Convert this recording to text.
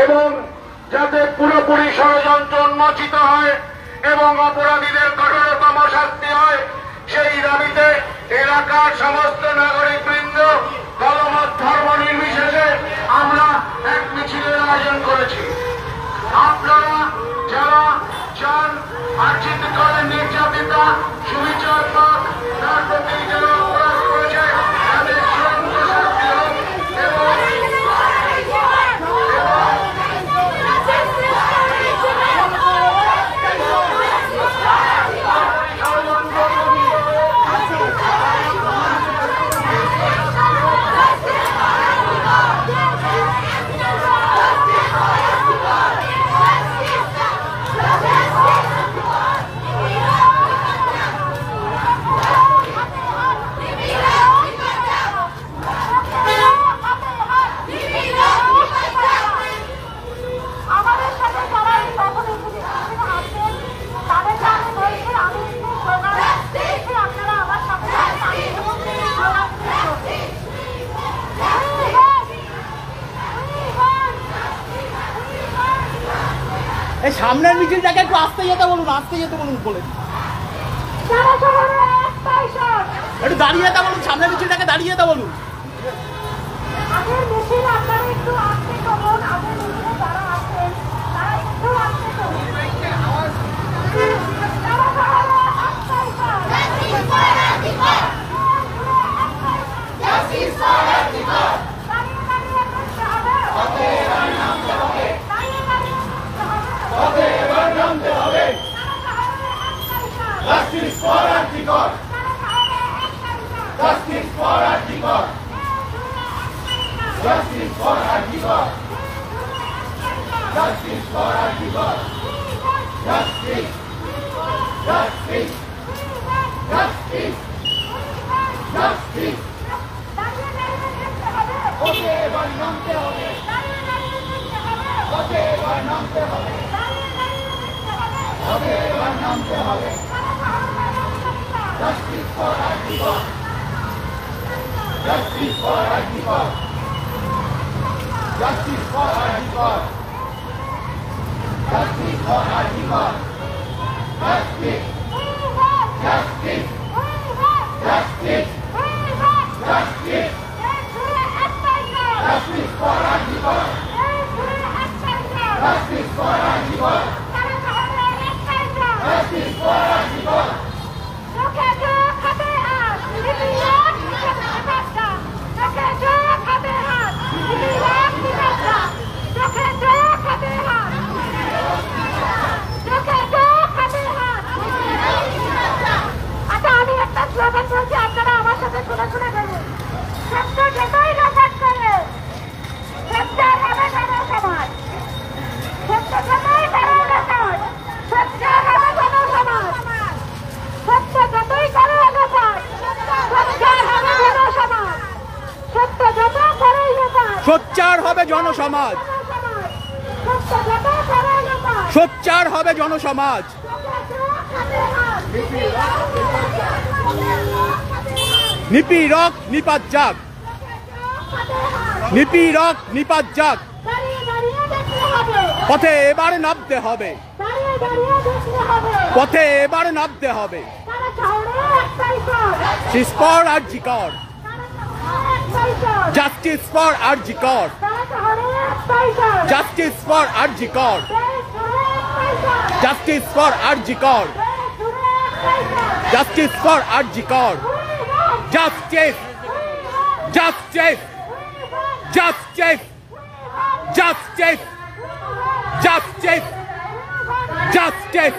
এবং যাতে পুরোপুরি ষড়যন্ত্র উন্মোচিত হয় এবং অপরাধীদের কঠোরতম শাস্তি হয়, সেই দাবিতে এলাকার সমস্ত নাগরিক বৃন্দ দলমত ধর্ম নির্বিশেষে আমরা এক মিছিলের আয়োজন করেছি। আপনারা যারা চান আর্জিত করে নির্যাতিতা সুবিচার তার প্রতি যারা অপরাধ করেছে তাদের চূড়ান্ত শাস্তি হোক এবং সামনের মিছিলটাকে একটু আসতে যেতে বলুন বলে একটু দাঁড়িয়ে যেতে বলুন, সামনের মিছিলটাকে দাঁড়িয়ে যেতে বলুন। আপনারা আমার সাথে শোনা শোনা করুন। সত্য যতই লোপাট করে সত্যের হবে জনসমাজ, সত্য যতই করে লোপাট সত্যের হবে জনসমাজ, সত্য যতই করে লোপাট সত্যের হবে জনসমাজ, সত্য যত করে লোপাট সোচ্চার হবে জনসমাজ, সত্য যত করে লোপাট সোচ্চার হবে জনসমাজ। নিপীড়ক নিপাত যাক, নিপীড়ক নিপাত যাক, পথে এবার নামতে হবে, পথে এবার নামতে হবে। জাস্টিস ফর আরজি কর, জাস্টিস ফর আরজি কর, জাস্টিস ফর আরজি কর, জাস্টিস ফর আরজি কর, জাস্টিস ফর আরজি কর, justice, justice, justice, justice, justice, justice.